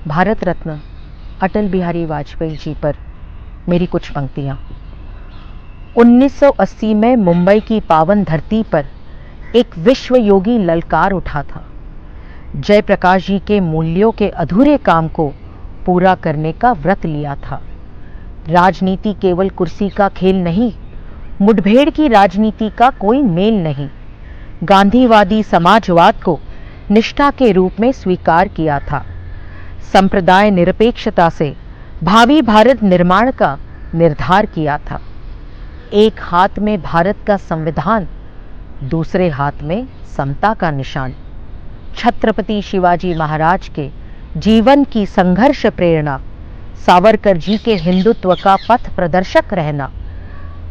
भारत रत्न अटल बिहारी वाजपेयी जी पर मेरी कुछ पंक्तियाँ। 1980 में मुंबई की पावन धरती पर एक विश्व योगी ललकार उठा था। जयप्रकाश जी के मूल्यों के अधूरे काम को पूरा करने का व्रत लिया था। राजनीति केवल कुर्सी का खेल नहीं, मुठभेड़ की राजनीति का कोई मेल नहीं। गांधीवादी समाजवाद को निष्ठा के रूप में स्वीकार किया था। संप्रदाय निरपेक्षता से भावी भारत निर्माण का निर्धार किया था। एक हाथ में भारत का संविधान, दूसरे हाथ में समता का निशान। छत्रपति शिवाजी महाराज के जीवन की संघर्ष प्रेरणा, सावरकर जी के हिंदुत्व का पथ प्रदर्शक रहना,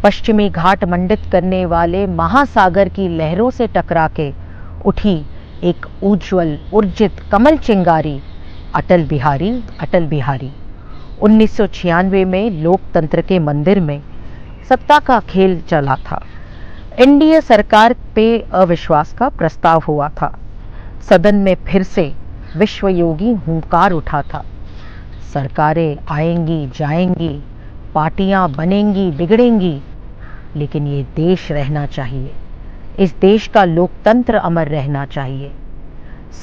पश्चिमी घाट मंडित करने वाले महासागर की लहरों से टकरा के उठी एक उज्ज्वल उर्जित कमल चिंगारी, अटल बिहारी अटल बिहारी। 1996 में लोकतंत्र के मंदिर में सत्ता का खेल चला था। एनडीए सरकार पे अविश्वास का प्रस्ताव हुआ था। सदन में फिर से विश्वयोगी हुंकार उठा था। सरकारें आएंगी जाएंगी, पार्टियां बनेंगी बिगड़ेंगी, लेकिन ये देश रहना चाहिए। इस देश का लोकतंत्र अमर रहना चाहिए।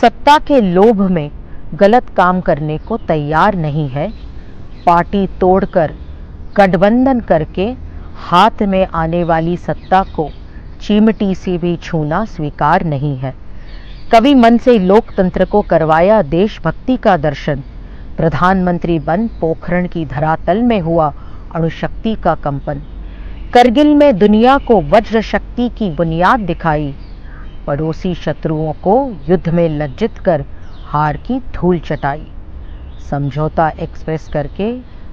सत्ता के लोभ में गलत काम करने को तैयार नहीं है। पार्टी तोड़कर गठबंधन करके हाथ में आने वाली सत्ता को चिमटी से भी छूना स्वीकार नहीं है। कवि मन से लोकतंत्र को करवाया देशभक्ति का दर्शन। प्रधानमंत्री बन पोखरण की धरातल में हुआ अणुशक्ति का कंपन। करगिल में दुनिया को वज्र शक्ति की बुनियाद दिखाई। पड़ोसी शत्रुओं को युद्ध में लज्जित कर हार की धूल चटाई। समझौता एक्सप्रेस करके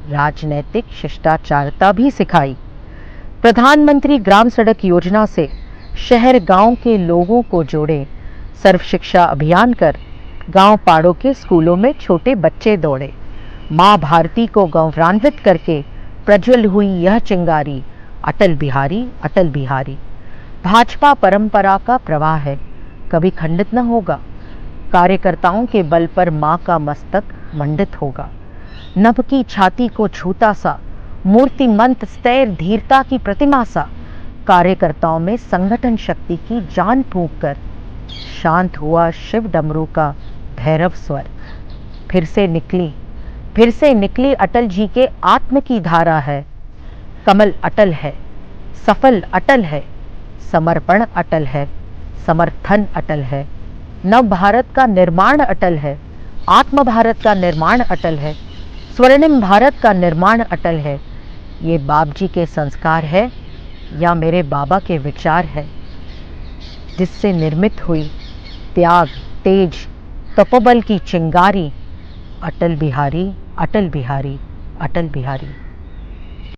राजनैतिक शिष्टाचारता भी सिखाई। प्रधानमंत्री ग्राम सड़क योजना से शहर गांव के लोगों को जोड़े। सर्व शिक्षा अभियान कर गांव पाड़ों के स्कूलों में छोटे बच्चे दौड़े। मां भारती को गौरवान्वित करके प्रज्वल हुई यह चिंगारी, अटल बिहारी अटल बिहारी। भाजपा परंपरा का प्रवाह है, कभी खंडित न होगा। कार्यकर्ताओं के बल पर मां का मस्तक मंडित होगा। नभ की छाती को छूता सा, मूर्तिमंत स्थैर्य धीरता की प्रतिमा सा, कार्यकर्ताओं में संगठन शक्ति की जान फूंक कर शांत हुआ शिव डमरू का भैरव स्वर। फिर से निकली अटल जी के आत्म की धारा है। कमल अटल है, सफल अटल है, समर्पण अटल है, समर्थन अटल है। नव भारत का निर्माण अटल है, आत्म भारत का निर्माण अटल है, स्वर्णिम भारत का निर्माण अटल है। ये बाप जी के संस्कार है या मेरे बाबा के विचार है, जिससे निर्मित हुई त्याग, तेज, तपोबल की चिंगारी, अटल बिहारी अटल बिहारी अटल बिहारी।